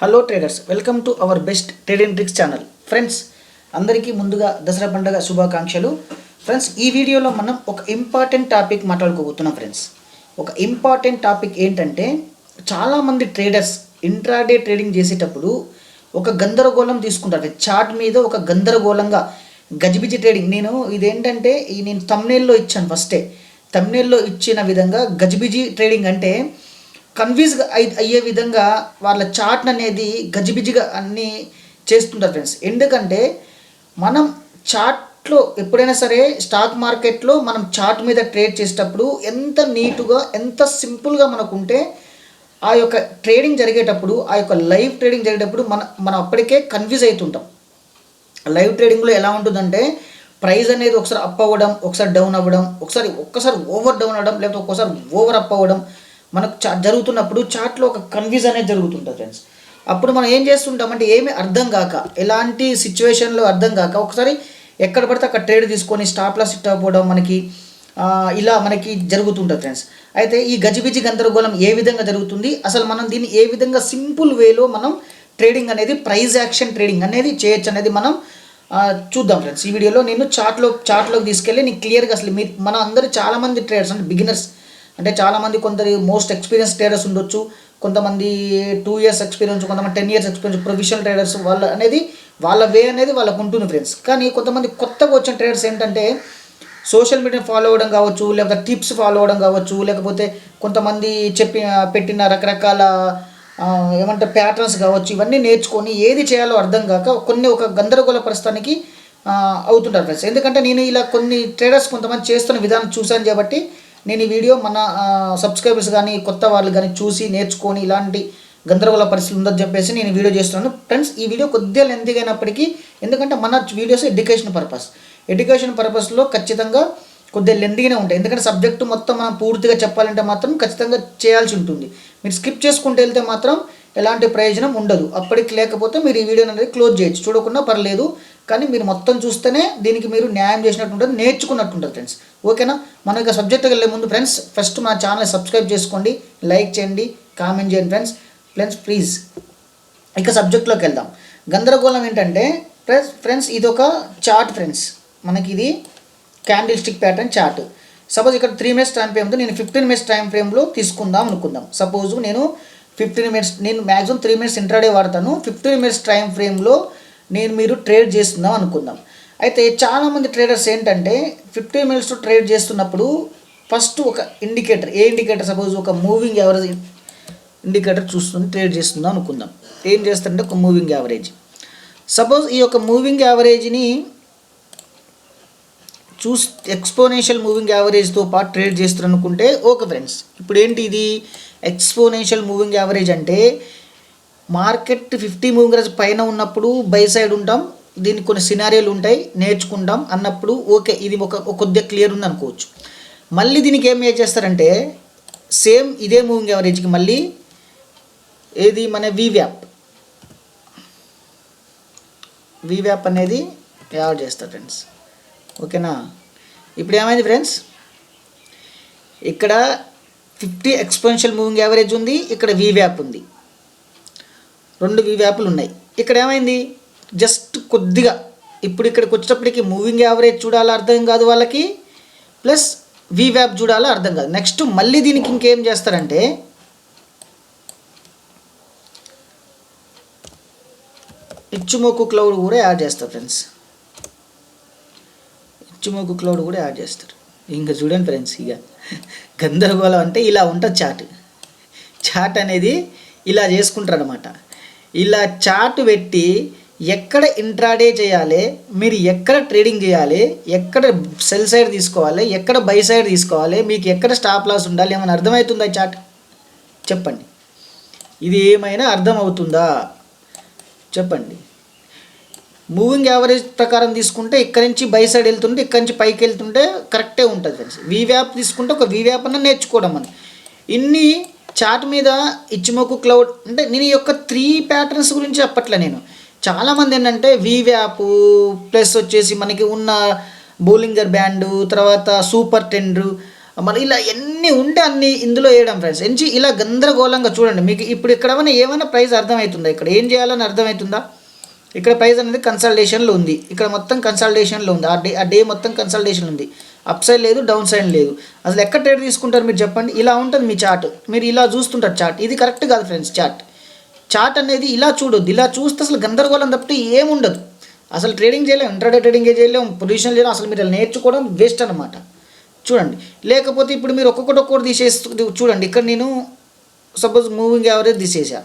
Hello traders, welcome to our best trading tricks channel. Friends, అందరికీ ముందుగా దసరా పండుగ శుభాకాంక్షలు. ఫ్రెండ్స్, ఈ వీడియోలో మనం ఒక ఇంపార్టెంట్ టాపిక్ మాట్లాడుకోబోతున్నాం. ఫ్రెండ్స్, ఒక ఇంపార్టెంట్ టాపిక్ ఏంటంటే, చాలామంది ట్రేడర్స్ ఇంట్రాడే ట్రేడింగ్ చేసేటప్పుడు ఒక గందరగోళం తీసుకుంటారు. చార్ట్ మీద ఒక గందరగోళంగా గజిబిజి ట్రేడింగ్. ఇదేంటంటే నేను తమ్నేల్లో ఇచ్చాను. ఫస్టే తమ్నేల్లో ఇచ్చిన విధంగా గజిబిజి ట్రేడింగ్ అంటే కన్ఫ్యూజ్గా అయ్యే విధంగా వాళ్ళ చార్ట్ అనేది గజిబిజిగా అన్నీ చేస్తుంటారు. ఫ్రెండ్స్, ఎందుకంటే మనం చార్ట్లో ఎప్పుడైనా సరే స్టాక్ మార్కెట్లో మనం చార్ట్ మీద ట్రేడ్ చేసేటప్పుడు ఎంత నీటుగా ఎంత సింపుల్గా మనకుంటే ఆ యొక్క ట్రేడింగ్ జరిగేటప్పుడు, ఆ యొక్క లైవ్ ట్రేడింగ్ జరిగేటప్పుడు మనం అప్పటికే కన్ఫ్యూజ్ అవుతుంటాం. లైవ్ ట్రేడింగ్లో ఎలా ఉంటుందంటే, ప్రైస్ అనేది ఒకసారి అప్ అవ్వడం, ఒకసారి డౌన్ అవ్వడం, ఒక్కసారి ఓవర్ డౌన్ అవ్వడం, లేకపోతే ఒక్కోసారి ఓవర్ అప్ అవ్వడం మనకు జరుగుతున్నప్పుడు చార్ట్లో ఒక కన్ఫ్యూజ్ అనేది జరుగుతుంటుంది. ఫ్రెండ్స్, అప్పుడు మనం ఏం చేస్తుంటామంటే ఏమీ అర్థం కాక, ఎలాంటి సిచ్యువేషన్లో అర్థం కాక ఒకసారి ఎక్కడ పడితే అక్కడ ట్రేడ్ తీసుకొని స్టాప్ లాస్ హిట్ అవ్వడం ఇలా మనకి జరుగుతుంటుంది. ఫ్రెండ్స్, అయితే ఈ గజిబిజి గందరగోళం ఏ విధంగా జరుగుతుంది, అసలు మనం దీన్ని ఏ విధంగా సింపుల్ వేలో మనం ట్రేడింగ్ అనేది, ప్రైజ్ యాక్షన్ ట్రేడింగ్ అనేది చేయొచ్చు అనేది మనం చూద్దాం. ఫ్రెండ్స్, ఈ వీడియోలో నేను చార్ట్లోకి తీసుకెళ్ళి నీకు క్లియర్గా అసలు మన అందరూ చాలామంది ట్రేడర్స్ అంటే బిగినర్స్ అంటే చాలామంది, కొందరు మోస్ట్ ఎక్స్పీరియన్స్ ట్రేడర్స్ ఉండొచ్చు, కొంతమంది 2 years ఎక్స్పీరియన్స్, కొంతమంది 10 years ఎక్స్పీరియన్స్, ప్రొఫెషనల్ ట్రేడర్స్ వాళ్ళ వే అనేది వాళ్ళకు ఉంటుంది. ఫ్రెండ్స్, కానీ కొంతమంది కొత్తగా వచ్చిన ట్రేడర్స్ ఏంటంటే సోషల్ మీడియా ఫాలో అవ్వడం కావచ్చు, లేకపోతే టిప్స్ ఫాలో అవ్వడం కావచ్చు, లేకపోతే కొంతమంది పెట్టిన రకరకాల ప్యాటర్న్స్ కావచ్చు, ఇవన్నీ నేర్చుకొని ఏది చేయాలో అర్థం కాక ఒక గందరగోళ పరిస్థితికి అవుతుంటారు. ఫ్రెండ్స్, ఎందుకంటే నేను ఇలా కొన్ని ట్రేడర్స్ కొంతమంది చేస్తున్న విధానం చూశాను కాబట్టి నేను ఈ వీడియో మన సబ్స్క్రైబర్స్ కానీ కొత్త వాళ్ళు కానీ చూసి నేర్చుకొని ఇలాంటి గందరగోళ పరిస్థితులు ఉందని చెప్పేసి నేను వీడియో చేస్తున్నాను. ఫ్రెండ్స్, ఈ వీడియో కొద్దిగా లెంతీగా అయినప్పటికీ, ఎందుకంటే మన వీడియోస్ ఎడ్యుకేషన్ పర్పస్లో ఖచ్చితంగా కొద్దిగా లెంతీగానే ఉంటాయి. ఎందుకంటే సబ్జెక్టు మొత్తం మనం పూర్తిగా చెప్పాలంటే మాత్రం ఖచ్చితంగా చేయాల్సి ఉంటుంది. మీరు స్కిప్ చేసుకుంటూ వెళ్తే మాత్రం ఎలాంటి ప్రయోజనం ఉండదు. అప్పటికి లేకపోతే మీరు ఈ వీడియోని అనేది క్లోజ్ చేయొచ్చు, చూడకుండా పర్లేదు, కానీ మీరు మొత్తం చూస్తేనే దీనికి మీరు న్యాయం చేసినట్టు ఉంటుంది, నేర్చుకున్నట్టు ఉంటుంది. ఫ్రెండ్స్, ఓకేనా? మనం ఇక సబ్జెక్ట్కి వెళ్ళే ముందు ఫ్రెండ్స్, ఫస్ట్ మా ఛానల్ సబ్స్క్రైబ్ చేసుకోండి, లైక్ చేయండి, కామెంట్ చేయండి. ఫ్రెండ్స్ ప్లీజ్ ఇక సబ్జెక్ట్లోకి వెళ్దాం. గందరగోళం ఏంటంటే ఫ్రెండ్స్, ఇది ఒక చార్ట్. ఫ్రెండ్స్, మనకి ఇది candle stick pattern chart. Suppose ఇక్కడ 3 minutes టైం ఫ్రేమ్ ఉంది, నేను 15 minutes టైం ఫ్రేమ్లో తీసుకుందాం అనుకుందాం. సపోజ్ నేను 15 minutes, నేను మ్యాక్సిమం 3 minutes ఇంట్రాడే వాడతాను. 15 minutes టైం ఫ్రేమ్లో మీరు ట్రేడ్ చేస్తుందాం అనుకుందాం. అయితే చాలామంది ట్రేడర్స్ ఏంటంటే 15 minutes ట్రేడ్ చేస్తున్నప్పుడు ఫస్ట్ ఒక ఇండికేటర్, సపోజ్ ఒక మూవింగ్ యావరేజ్ ఇండికేటర్ ట్రేడ్ చేస్తుందాం అనుకుందాం. ఏం చేస్తారంటే ఒక మూవింగ్ యావరేజ్, సపోజ్ ఈ యొక్క మూవింగ్ యావరేజ్ని ఎక్స్పోనెన్షియల్ మూవింగ్ యావరేజ్తో పాటు ట్రేడ్ చేస్తారు అనుకుంటే ఓకే. ఫ్రెండ్స్, ఇప్పుడు ఏంటి ఇది ఎక్స్పోనెన్షియల్ మూవింగ్ యావరేజ్ అంటే మార్కెట్ 50 మూవింగ్ యావరేజ్ పైన ఉన్నప్పుడు బై సైడ్ ఉంటాం, దీనికి కొన్ని సినారియోలు ఉంటాయి, నేర్చుకుంటాం అన్నప్పుడు ఓకే, ఇది ఒక కొద్దిగా క్లియర్ ఉంది అనుకోవచ్చు. మళ్ళీ దీనికి ఏం చేస్తారంటే సేమ్ ఇదే మూవింగ్ యావరేజ్కి మళ్ళీ ఏది మన వీవ్యాప్ అనేది యాడ్ చేస్తారు. ఫ్రెండ్స్, ఓకేనా? ఇప్పుడు ఏమైంది ఫ్రెండ్స్, ఇక్కడ 50 ఎక్స్పోనెన్షియల్ మూవింగ్ యావరేజ్ ఉంది, ఇక్కడ వీవ్యాప్ ఉంది, 2 వీవ్యాప్లు ఉన్నాయి. ఇక్కడ ఏమైంది, జస్ట్ కొద్దిగా ఇప్పుడు ఇక్కడికి వచ్చేటప్పటికి మూవింగ్ యావరేజ్ చూడాలో అర్థం కాదు వాళ్ళకి, ప్లస్ వీవ్యాప్ చూడాలో అర్థం కాదు. నెక్స్ట్ మళ్ళీ దీనికి ఇంకేం చేస్తారంటే ఇచ్చుమోకు క్లౌడ్ కూడా యాడ్ చేస్తారు. ఫ్రెండ్స్, ఇచ్చుమోకు క్లౌడ్ కూడా యాడ్ చేస్తారు. ఇంకా చూడండి ఫ్రెండ్స్, ఇక గందరగోళం అంటే ఇలా ఉంటుంది. చార్ట్ అనేది ఇలా చేసుకుంటారు అనమాట. ఇలా చార్ట్ పెట్టి ఎక్కడ ఇంట్రాడే చేయాలి, మీరు ఎక్కడ ట్రేడింగ్ చేయాలి, ఎక్కడ సెల్ సైడ్ తీసుకోవాలి, ఎక్కడ బై సైడ్ తీసుకోవాలి, మీకు ఎక్కడ స్టాప్ లాస్ ఉండాలి, ఏమైనా అర్థమవుతుందా చార్ట్? చెప్పండి, ఇది ఏమైనా అర్థమవుతుందా చెప్పండి. మూవింగ్ యావరేజ్ ప్రకారం తీసుకుంటే ఇక్కడ నుంచి బై సైడ్ వెళ్తుంటే, ఇక్కడ నుంచి పైకి వెళ్తుంటే కరెక్టే ఉంటుంది. ఫ్రెండ్స్, వీవ్యాప్ తీసుకుంటే ఒక వీవ్యాప్ అన్న నేర్చుకోవడం అని ఇన్ని చార్ట్ మీద ఇచ్చిమోకు క్లౌడ్ అంటే నేను ఈ యొక్క 3 ప్యాటర్న్స్ గురించి చెప్పట్లే. నేను చాలామంది ఏంటంటే వీవ్యాప్ ప్లస్ వచ్చేసి మనకి ఉన్న బోలింగర్ బ్యాండు, తర్వాత సూపర్ టెండరు, మళ్ళీ ఇలా ఎన్ని ఉంటే అన్ని ఇందులో వేయడం ఫ్రెండ్స్. ఎంచి ఇలా గందరగోళంగా చూడండి. మీకు ఇప్పుడు ఇక్కడ ఏమైనా ప్రైస్ అర్థమవుతుందా? ఇక్కడ ఏం చేయాలని అర్థమవుతుందా? ఇక్కడ ప్రైస్ అనేది కన్సల్టేషన్లో ఉంది. ఇక్కడ మొత్తం కన్సల్టేషన్లో ఉంది. ఆ డే మొత్తం కన్సల్టేషన్ ఉంది. అప్ సైడ్ లేదు, డౌన్ సైడ్ లేదు. అసలు ఎక్కడ ట్రేడ్ తీసుకుంటారు మీరు చెప్పండి? ఇలా ఉంటుంది మీ చార్ట్. మీరు ఇలా చూస్తుంటారు చార్ట్. ఇది కరెక్ట్ కాదు ఫ్రెండ్స్. చార్ట్ అనేది ఇలా చూడొద్దు. ఇలా చూస్తే అసలు గందరగోళం తప్పితే ఏముండదు. అసలు ట్రేడింగ్ చేయలేము, ఇంట్రాడే ట్రేడింగ్ చేయలేము, పొజిషన్ చేయలేము. అసలు మీరు నేర్చుకోవడం వేస్ట్ అనమాట. చూడండి. లేకపోతే ఇప్పుడు మీరు ఒక్కొక్కటి తీసేస్తూ చూడండి. ఇక్కడ నేను సపోజ్ మూవింగ్ యావరేజ్ తీసేసా.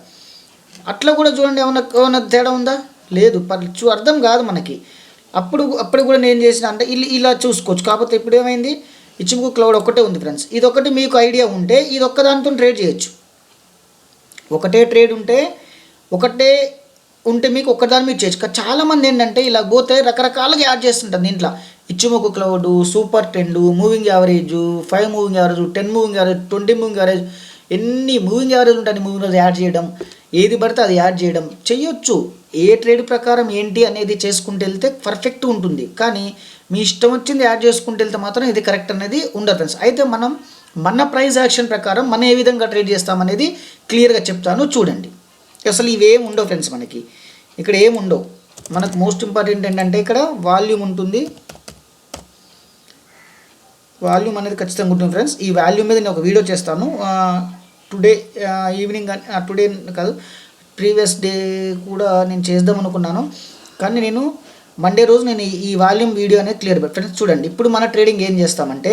అట్లా కూడా చూడండి, ఏమన్నా తేడా ఉందా? లేదు. అర్థం కాదు మనకి. అప్పుడు కూడా నేను చేసిన అంటే ఇలా చూసుకోవచ్చు. కాకపోతే ఇప్పుడు ఏమైంది, ఇచ్చిముకు క్లౌడ్ ఒక్కటే ఉంది ఫ్రెండ్స్. ఇది ఒకటి మీకు ఐడియా ఉంటే ఇది ఒక్కదానితో ట్రేడ్ చేయొచ్చు. ఒకటే ట్రేడ్ ఉంటే మీకు ఒక్కదాని మీరు చేయొచ్చు. చాలామంది ఏంటంటే ఇలా పోతే రకరకాలుగా యాడ్ చేస్తుంటారు దీంట్లో. ఇచ్చిముకు cloud, super trend, moving average, 5 moving average, 10 moving average, 20 moving average, ఎన్ని మూవింగ్ యావరేజ్ ఉంటాయి మూవింగ్ యావరేజ్ యాడ్ చేయడం. ఏది పడితే అది యాడ్ చేయడం చేయొచ్చు. ఏ ట్రేడ్ ప్రకారం ఏంటి అనేది చేసుకుంటూ వెళ్తే పర్ఫెక్ట్ ఉంటుంది. కానీ మీ ఇష్టం వచ్చింది యాడ్ చేసుకుంటూ వెళ్తే మాత్రం ఇది కరెక్ట్ అనేది ఉండదు ఫ్రెండ్స్. అయితే మన ప్రైస్ యాక్షన్ ప్రకారం మనం ఏ విధంగా ట్రేడ్ చేస్తామనేది క్లియర్గా చెప్తాను చూడండి. అసలు ఇవేం ఉండవు ఫ్రెండ్స్. మనకి ఇక్కడ ఏం ఉండవు. మనకు మోస్ట్ ఇంపార్టెంట్ ఏంటంటే ఇక్కడ వాల్యూమ్ ఉంటుంది. వాల్యూమ్ అనేది ఖచ్చితంగా ఉంటుంది ఫ్రెండ్స్. ఈ వాల్యూమ్ మీద నేను ఒక వీడియో చేస్తాను టుడే ఈవినింగ్. టుడే కాదు, ప్రీవియస్ డే కూడా నేను చేద్దాం అనుకున్నాను. కానీ నేను మండే రోజు నేను ఈ వాల్యూమ్ వీడియో అనేది క్లియర్ ఫ్రెండ్స్. చూడండి. ఇప్పుడు మన ట్రేడింగ్ ఏం చేస్తామంటే,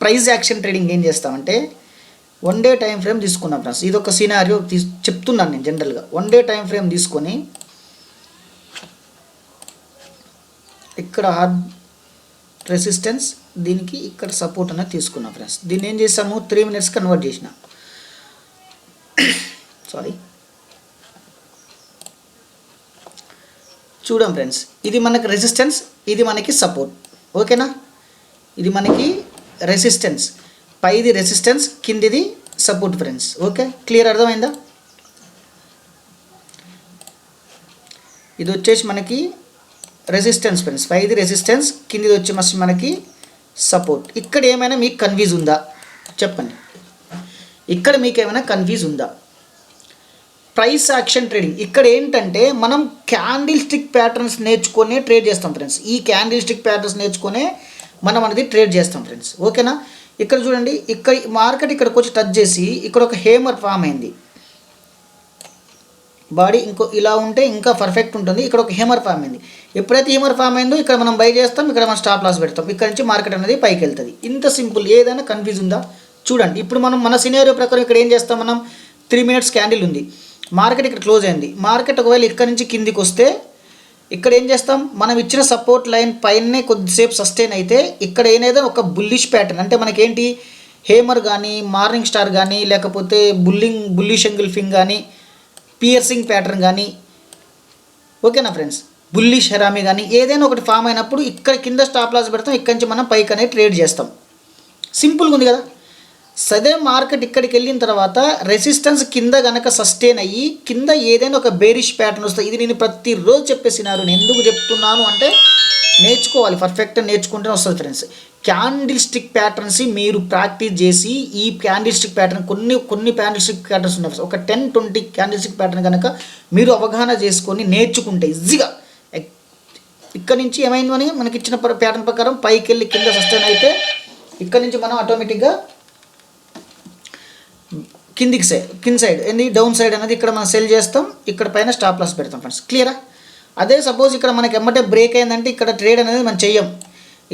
ప్రైస్ యాక్షన్ ట్రేడింగ్ ఏం చేస్తామంటే, 1 డే టైం ఫ్రేమ్ తీసుకున్నాం ఫ్రెండ్స్. ఇది ఒక సినారియో చెప్తున్నాను నేను జనరల్గా. 1 డే టైం ఫ్రేమ్ తీసుకొని ఇక్కడ హార్డ్ రెసిస్టెన్స్, దీనికి ఇక్కడ సపోర్ట్ అనేది తీసుకున్నాం ఫ్రెండ్స్. దీన్ని ఏం చేసాము, 3 minutes కన్వర్ట్ చేసిన. సారీ, చూడం ఫ్రెండ్స్. ఇది మనకి రెసిస్టెన్స్, ఇది మనకి సపోర్ట్. ఓకేనా? ఇది మనకి రెసిస్టెన్స్, పైది రెసిస్టెన్స్, కిందిది సపోర్ట్ ఫ్రెండ్స్. ఓకే, క్లియర్ అర్థమైందా? ఇది వచ్చేసి మనకి రెసిస్టెన్స్ ఫ్రెండ్స్. పైది రెసిస్టెన్స్, కిందిది వచ్చి మనకి సపోర్ట్. ఇక్కడ ఏమైనా మీకు కన్ఫ్యూజ్ ఉందా చెప్పండి. ఇక్కడ మీకు ఏమైనా కన్ఫ్యూజ్ ఉందా? ప్రైస్ యాక్షన్ ట్రేడింగ్ ఇక్కడ ఏంటంటే మనం క్యాండిల్ స్టిక్ ప్యాటర్న్స్ నేర్చుకొని ట్రేడ్ చేస్తాం ఫ్రెండ్స్. ఈ క్యాండిల్ స్టిక్ ప్యాటర్న్స్ నేర్చుకొని మనం అనేది ట్రేడ్ చేస్తాం ఫ్రెండ్స్. ఓకేనా? ఇక్కడ చూడండి. ఇక్కడ మార్కెట్ ఇక్కడికి వచ్చి టచ్ చేసి ఇక్కడ ఒక హేమర్ ఫామ్ అయింది. బాడీ ఇలా ఉంటే ఇంకా పర్ఫెక్ట్ ఉంటుంది. ఇక్కడ ఒక హేమర్ ఫామ్ అయింది. ఎప్పుడైతే హేమర్ ఫామ్ అయిందో ఇక్కడ మనం బై చేస్తాం, ఇక్కడ మనం స్టాప్ లాస్ పెడతాం. ఇక్కడ నుంచి మార్కెట్ అనేది పైకి వెళ్తుంది. ఇంత సింపుల్. ఏదైనా కన్ఫ్యూజ్ ఉందా చూడండి. ఇప్పుడు మన సినారియో ప్రకారం ఇక్కడ ఏం చేస్తాం, మనం 3 minutes క్యాండిల్ ఉంది. మార్కెట్ ఇక్కడ క్లోజ్ అయింది. మార్కెట్ ఒకవేళ ఇక్కడ నుంచి కిందికి వస్తే ఇక్కడ ఏం చేస్తాం, మనం ఇచ్చిన సపోర్ట్ లైన్ పైనే కొద్దిసేపు సస్టైన్ అయితే ఇక్కడ ఏదైనా ఒక బుల్లిష్ ప్యాటర్న్, అంటే మనకేంటి హేమర్ కానీ, మార్నింగ్ స్టార్ కానీ, లేకపోతే బుల్లిష్ ఎంగిల్ఫింగ్ కానీ, పియర్సింగ్ ప్యాటర్న్ కానీ, ఓకేనా ఫ్రెండ్స్, బుల్లిష్ హెరామీ కానీ ఏదైనా ఒకటి ఫామ్ అయినప్పుడు ఇక్కడ కింద స్టాప్ లాస్ పెడతాం. ఇక్కడి నుంచి మనం పైకి అనేది ట్రేడ్ చేస్తాం. సింపుల్గా ఉంది కదా. సదే మార్కెట్ ఇక్కడికి వెళ్ళిన తర్వాత రెసిస్టెన్స్ కింద కనుక సస్టైన్ అయ్యి కింద ఏదైనా ఒక బేరిష్ ప్యాటర్న్ వస్తుంది. ఇది నేను ప్రతిరోజు చెప్పేసినారు. నేను ఎందుకు చెప్తున్నాను అంటే నేర్చుకోవాలి, పర్ఫెక్ట్గా నేర్చుకుంటే వస్తుంది ఫ్రెండ్స్. క్యాండిల్ స్టిక్ ప్యాటర్న్స్ మీరు ప్రాక్టీస్ చేసి ఈ క్యాండిల్ స్టిక్ ప్యాటర్న్ కొన్ని క్యాండిల్ స్టిక్ ప్యాటర్న్స్ ఉన్నాయి. ఒక 10-20 క్యాండిల్ స్టిక్ ప్యాటర్న్ కనుక మీరు అవగాహన చేసుకొని నేర్చుకుంటే ఈజీగా ఇక్కడ నుంచి ఏమైందని మనకి ఇచ్చిన ప్యాటర్న్ ప్రకారం పైకి వెళ్ళి కింద సస్టైన్ అయితే ఇక్కడ నుంచి మనం ఆటోమేటిక్గా కింద సైడ్ ఏంది డౌన్ సైడ్ అనేది ఇక్కడ మనం సెల్ చేస్తాం. ఇక్కడ పైన స్టాప్ లాస్ పెడతాం ఫ్రెండ్స్. క్లియరా? అదే సపోజ్ ఇక్కడ మనకి ఎమ్మటే బ్రేక్ అయిందంటే ఇక్కడ ట్రేడ్ అనేది మనం చెయ్యం.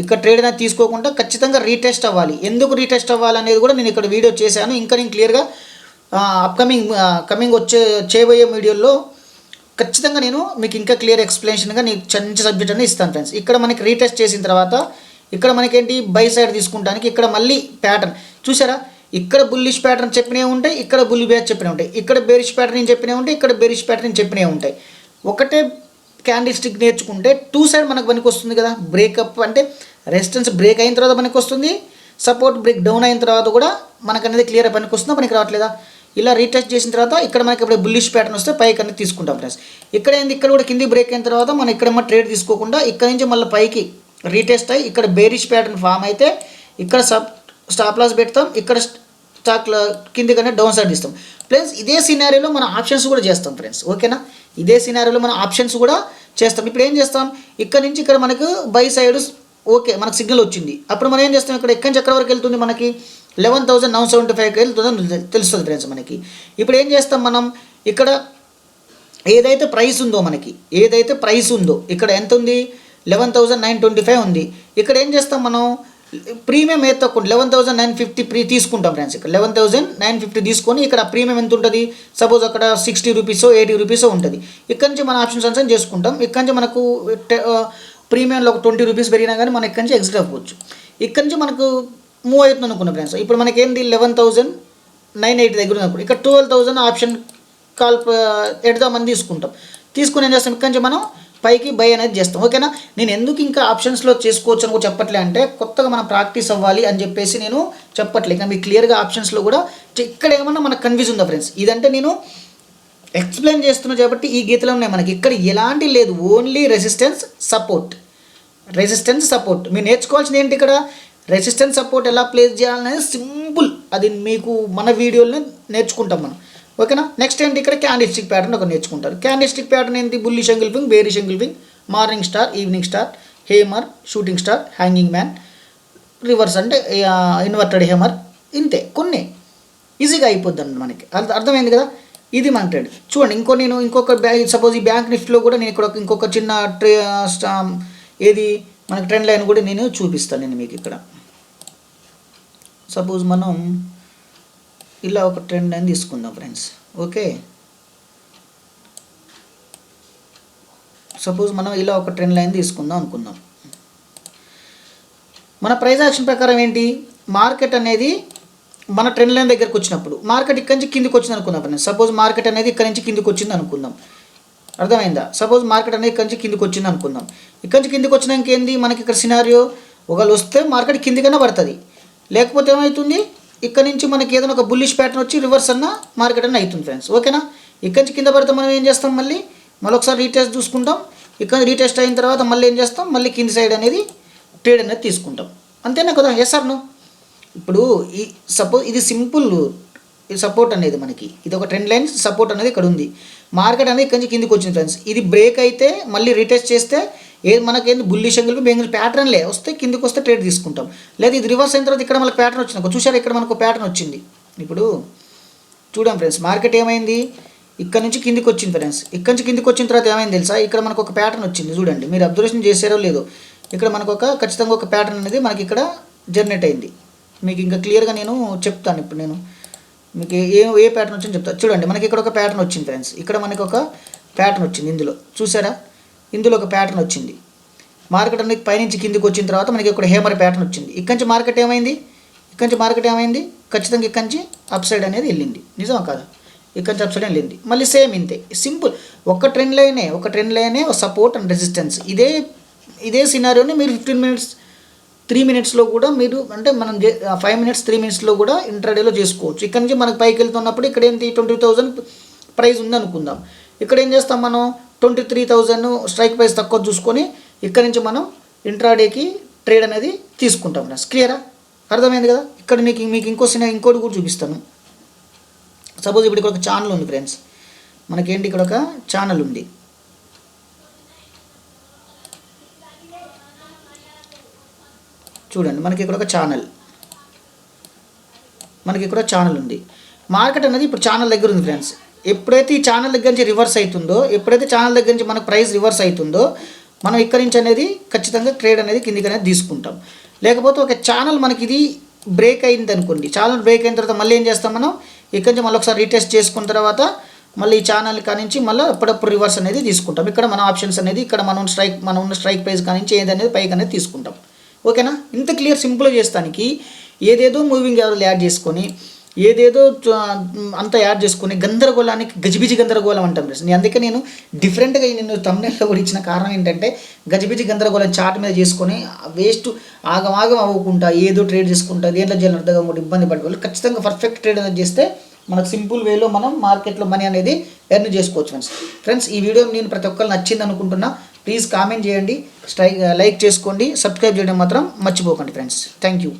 ఇక్కడ ట్రేడ్ అనేది తీసుకోకుండా ఖచ్చితంగా రీటెస్ట్ అవ్వాలి. ఎందుకు రీటెస్ట్ అవ్వాలి అనేది కూడా నేను ఇక్కడ వీడియో చేశాను. ఇంకా నేను క్లియర్గా కమింగ్ చేయబోయే వీడియోలో ఖచ్చితంగా నేను మీకు ఇంకా క్లియర్ ఎక్స్ప్లెనేషన్గా నీకు మంచి సబ్జెక్ట్ అనేది ఇస్తాను ఫ్రెండ్స్. ఇక్కడ మనకి రీటెస్ట్ చేసిన తర్వాత ఇక్కడ మనకేంటి బై సైడ్ తీసుకుంటానికి ఇక్కడ మళ్ళీ ప్యాటర్న్ చూసారా. ఇక్కడ బుల్లిష్ ప్యాటర్న్ చెప్పినవి ఉంటాయి, ఇక్కడ బుల్లి బ్యాచ్ చెప్పినవి ఉంటాయి, ఇక్కడ బేరిష్ ప్యాటర్న్ చెప్పినవి ఉంటాయి, ఇక్కడ బేరిష్ ప్యాటర్న్ చెప్పినవి ఉంటాయి. ఒకటే క్యాండిల్ స్టిక్ నేర్చుకుంటే 2 సైడ్ మనకు పనికి వస్తుంది కదా. బ్రేకప్ అంటే రెసిస్టెన్స్ బ్రేక్ అయిన తర్వాత పనికి వస్తుంది, సపోర్ట్ బ్రేక్ డౌన్ అయిన తర్వాత కూడా మనకు అనేది క్లియర్ పనికి వస్తుందా, పనికి రావట్లేదా. ఇలా రీటెస్ట్ చేసిన తర్వాత ఇక్కడ మనకి ఇప్పుడు బుల్లిష్ ప్యాటర్న్ వస్తే పైకి అనేది తీసుకుంటాం ఫ్రెండ్స్. ఇక్కడ ఏంది, ఇక్కడ కూడా కింది బ్రేక్ అయిన తర్వాత మనం ఇక్కడ ట్రేడ్ తీసుకోకుండా ఇక్కడ నుంచి మళ్ళీ పైకి రీటెస్ట్ అయ్యి ఇక్కడ బేరిష్ ప్యాటర్న్ ఫామ్ అయితే ఇక్కడ స్టాప్ లాస్ పెడతాం, ఇక్కడ స్టాక్ కిందికనే డౌన్ సైడ్ ఇస్తాం. ప్లస్ ఇదే సినారియోలో మనం ఆప్షన్స్ కూడా చేస్తాం ఫ్రెండ్స్. ఓకేనా, ఇదే సినారియోలో మనం ఆప్షన్స్ కూడా చేస్తాం. ఇప్పుడు ఏం చేస్తాం, ఇక్కడ నుంచి ఇక్కడ మనకు బై సైడ్ ఓకే మనకు సిగ్నల్ వచ్చింది. అప్పుడు మనం ఏం చేస్తాం, ఇక్కడ ఎక్కడి నుంచి ఎక్కడి వరకు వెళ్తుంది, మనకి 11,975కి వెళ్తుందని తెలుస్తుంది ఫ్రెండ్స్ మనకి. ఇప్పుడు ఏం చేస్తాం, మనం ఇక్కడ ఏదైతే ప్రైస్ ఉందో మనకి, ఏదైతే ప్రైస్ ఉందో ఇక్కడ ఎంత ఉంది, 11,925 ఉంది. ఇక్కడ ఏం చేస్తాం, మనం ప్రీమియం ఏ తక్కువ 11,950 తీసుకుంటాం ఫ్రెండ్స్. ఇక్కడ 11,950 తీసుకొని ఇక్కడ ప్రీమియం ఎంత ఉంటుంది, సపోజ్ అక్కడ 60 రూపీసో 80 రూపీసో ఉంటుంది. ఇక్కడ నుంచి మన ఆప్షన్స్ అన్సన్ చేసుకుంటాం. ఇక్కడ నుంచి మనకు ప్రీమియంలో ఒక 20 రూపీస్ పెరిగినా కానీ మనం ఇక్కడ నుంచి ఎగ్జిట్ అవ్వచ్చు. ఇక్కడ నుంచి మనకు మూవ్ అవుతుంది అనుకున్నాం ఫ్రెండ్స్. ఇప్పుడు మనకి ఏంటి 11,980 దగ్గర ఉన్నప్పుడు ఇక్కడ 12,000 ఆప్షన్ కాల్ ఎడదామని తీసుకుంటాం. తీసుకుని ఏం చేస్తాం, ఇక్కడ నుంచి మనం పైకి బై అనేది చేస్తాం. ఓకేనా, నేను ఎందుకు ఇంకా ఆప్షన్స్లో చేసుకోవచ్చు అని కూడా చెప్పట్లే అంటే కొత్తగా మనం ప్రాక్టీస్ అవ్వాలి అని చెప్పేసి నేను చెప్పట్లే. ఇంకా మీకు క్లియర్గా ఆప్షన్స్లో కూడా ఇక్కడ ఏమన్నా మనకు కన్ఫ్యూజ్ ఉందా ఫ్రెండ్స్, ఇదంటే నేను ఎక్స్ప్లెయిన్ చేస్తున్నా కాబట్టి ఈ గీతలో ఉన్నాయి మనకి. ఇక్కడ ఎలాంటి లేదు, only resistance support, resistance support. మీరు నేర్చుకోవాల్సింది ఏంటి, ఇక్కడ రెసిస్టెన్స్ సపోర్ట్ ఎలా ప్లేస్ చేయాలనేది సింపుల్, అది మీకు మన వీడియోలో నేర్చుకుంటాం మనం. ఓకేనా, నెక్స్ట్ ఏంటి, ఇక్కడ క్యాండిల్ ప్యాటర్న్ ఒక నేర్చుకుంటారు. క్యాండిల్ ప్యాటర్న్ ఏంటి, bullish engulfing, bearish engulfing, morning star, evening star, hammer, shooting star, hanging man, reverse అంటే ఇన్వర్టెడ్ హేమర్, ఇంతే కొన్ని ఈజీగా అయిపోద్ది అండి మనకి. అర్థమైంది కదా, ఇది మన ట్రేడ్. చూడండి నేను ఇంకొక సపోజ్ ఈ బ్యాంక్ నిఫ్టీలో కూడా నేను ఇక్కడ ఇంకొక చిన్న ఏది మనకి ట్రెండ్ లైన్ కూడా నేను చూపిస్తాను నేను మీకు. ఇక్కడ సపోజ్ మనం ఇలా ఒక ట్రెండ్ లైన్ తీసుకుందాం ఫ్రెండ్స్. ఓకే, సపోజ్ మనం ఇలా ఒక ట్రెండ్ లైన్ తీసుకుందాం అనుకుందాం. మన ప్రైస్ యాక్షన్ ప్రకారం ఏంటి, మార్కెట్ అనేది మన ట్రెండ్ లైన్ దగ్గరకు వచ్చినప్పుడు మార్కెట్ ఇక్కడ నుంచి కిందికి వచ్చింది అనుకుందాం ఫ్రెండ్స్. సపోజ్ మార్కెట్ అనేది ఇక్కడ నుంచి కిందికి వచ్చింది అనుకుందాం, అర్థమైందా. సపోజ్ మార్కెట్ అనేది ఇక్కడ నుంచి కిందికి వచ్చింది అనుకుందాం. ఇక్కడ నుంచి కిందికి వచ్చినాక ఏంది మనకి ఇక్కడ సినారియో, ఒకవేళ వస్తే మార్కెట్ కిందికన్నా పడుతుంది, లేకపోతే ఏమవుతుంది ఇక్కడ నుంచి మనకి ఏదైనా ఒక బుల్లిష్ ప్యాటర్న్ వచ్చి రివర్స్ అన్న మార్కెట్ అన్న అవుతుంది ఫ్రెండ్స్. ఓకేనా, ఇక్కడ నుంచి కింద పడితే మనం ఏం చేస్తాం, మళ్ళీ ఒకసారి రీటెస్ట్ చూసుకుంటాం. ఇక్కడ రీటెస్ట్ అయిన తర్వాత మళ్ళీ ఏం చేస్తాం, మళ్ళీ కింది సైడ్ అనేది ట్రేడ్ అనేది తీసుకుంటాం. అంతేనా కదా, ఎస్ ఆర్ నో. ఇప్పుడు ఈ సపోజ్ ఇది సింపుల్ సపోర్ట్ అనేది మనకి, ఇది ఒక ట్రెండ్ లైన్ సపోర్ట్ అనేది ఇక్కడ ఉంది. మార్కెట్ అనేది ఇక్కడ నుంచి కిందికి వచ్చింది ఫ్రెండ్స్. ఇది బ్రేక్ అయితే మళ్ళీ రీటెస్ట్ చేస్తే ఏది మనకేంది బుల్లిష్ ఎంగిల్ బెంగిల్ ప్యాటర్న్లే వస్తే కిందికి వస్తే ట్రేడ్ తీసుకుంటాం. లేదా ఇది రివర్స్ అయిన తర్వాత ఇక్కడ మనకు ప్యాటర్న్ వచ్చింది, చూసారా ఇక్కడ మనకు ప్యాటర్న్ వచ్చింది. ఇప్పుడు చూడండి ఫ్రెండ్స్, మార్కెట్ ఏమైంది ఇక్కడ నుంచి కిందికి వచ్చింది ఫ్రెండ్స్. ఇక్కడ నుంచి కిందికి వచ్చిన తర్వాత ఏమైంది తెలుసా, ఇక్కడ మనకు ఒక ప్యాటర్న్ వచ్చింది. చూడండి మీరు అబ్జర్వేషన్ చేసారో లేదో, ఇక్కడ మనకు ఖచ్చితంగా ఒక ప్యాటర్న్ అనేది మనకి ఇక్కడ జనరేట్ అయింది. మీకు ఇంకా క్లియర్గా నేను చెప్తాను. ఇప్పుడు నేను మీకు ఏ ప్యాటర్న్ వచ్చింది చెప్తాను. చూడండి మనకి ఇక్కడ ఒక ప్యాటర్న్ వచ్చింది ఫ్రెండ్స్. ఇక్కడ మనకి ఒక ప్యాటర్న్ వచ్చింది, ఇందులో చూసారా, ఇందులో ఒక ప్యాటర్న్ వచ్చింది. మార్కెట్ అనేది పైనుంచి కిందికి వచ్చిన తర్వాత మనకి ఇక్కడ హేమర్ ప్యాటర్న్ వచ్చింది. ఇక్కడి నుంచి మార్కెట్ ఏమైంది, ఖచ్చితంగా ఇక్కడి నుంచి అప్ సైడ్ అనేది వెళ్ళింది, నిజమా కాదా, ఇక్కడి నుంచి అప్ సైడ్ వెళ్ళింది. మళ్ళీ సేమ్ ఇంతే సింపుల్, ఒక ట్రెండ్ లైనే ఒక సపోర్ట్ అండ్ రెసిస్టెన్స్. ఇదే సినారియోని మీరు 15 మినిట్స్ 3 మినిట్స్లో కూడా మీరు అంటే మనం 5 మినిట్స్ 3 మినిట్స్లో కూడా ఇంట్రాడేలో చేసుకోవచ్చు. ఇక్కడ నుంచి మనకు పైకి వెళ్తున్నప్పుడు ఇక్కడ ఏంటి 20,000 ప్రైస్ ఉంది అనుకుందాం. ఇక్కడ ఏం చేస్తాం మనం 23,000 స్ట్రైక్ ప్రైస్ తక్కువ చూసుకొని ఇక్కడ నుంచి మనం ఇంట్రాడేకి ట్రేడ్ అనేది తీసుకుంటాం ఫ్రెండ్స్. క్లియరా, అర్థమైంది కదా. ఇక్కడ మీకు ఇంకోటి కూడా చూపిస్తాను. సపోజ్ ఇప్పుడు ఇక్కడ ఒక ఛానల్ ఉంది ఫ్రెండ్స్, మనకేంటి ఇక్కడ ఒక ఛానల్ ఉంది. చూడండి మనకి ఇక్కడ ఒక ఛానల్ ఉంది. మార్కెట్ అనేది ఇప్పుడు ఛానల్ దగ్గర ఉంది ఫ్రెండ్స్. ఎప్పుడైతే ఈ ఛానల్ దగ్గర నుంచి రివర్స్ అవుతుందో, ఎప్పుడైతే ఛానల్ దగ్గర నుంచి మనకు ప్రైస్ రివర్స్ అవుతుందో మనం ఇక్కడ నుంచి అనేది ఖచ్చితంగా ట్రేడ్ అనేది కిందికి అనేది తీసుకుంటాం. లేకపోతే ఒక ఛానల్ మనకి ఇది బ్రేక్ అయింది అనుకోండి, ఛానల్ బ్రేక్ అయిన తర్వాత మళ్ళీ ఏం చేస్తాం మనం ఇక్కడ నుంచి మళ్ళీ ఒకసారి రీటెస్ట్ చేసుకున్న తర్వాత మళ్ళీ ఈ ఛానల్ కానించి మళ్ళీ అప్పుడప్పుడు రివర్స్ అనేది తీసుకుంటాం. ఇక్కడ మన ఆప్షన్స్ అనేది ఇక్కడ మనం ఉన్న స్ట్రైక్ ప్రైస్ కానించి ఏదనేది పైకి అనేది తీసుకుంటాం. ఓకేనా, ఇంత క్లియర్ సింపుల్గా చేస్తానికి ఏదేదో మూవింగ్ ఎవరు యాడ్ చేసుకొని ఏదేదో అంతా యాడ్ చేసుకుని గందరగోళానికి గజిబిజి గందరగోళం అంటాం ఫ్రెండ్స్. అందుకే నేను డిఫరెంట్గా నేను తమ్నెల్లో కూడా ఇచ్చిన కారణం ఏంటంటే గజిబిజి గందరగోళం చార్ట్ మీద చేసుకొని వేస్ట్ ఆగం అవ్వకుండా ఏదో ట్రేడ్ చేసుకుంటా దేంట్లో చేయాలని అర్థంగా కూడా ఇబ్బంది పడేవాళ్ళు ఖచ్చితంగా పర్ఫెక్ట్ ట్రేడ్ అనేది చేస్తే మనకు సింపుల్ వేలో మనం మార్కెట్లో మనీ అనేది ఎర్న్ చేసుకోవచ్చు ఫ్రెండ్స్. ఈ వీడియో నేను ప్రతి ఒక్కరు నచ్చింది అనుకుంటున్నా. ప్లీజ్ కామెంట్ చేయండి, లైక్ చేసుకోండి, సబ్స్క్రైబ్ చేయడం మాత్రం మర్చిపోకండి ఫ్రెండ్స్. Thank you.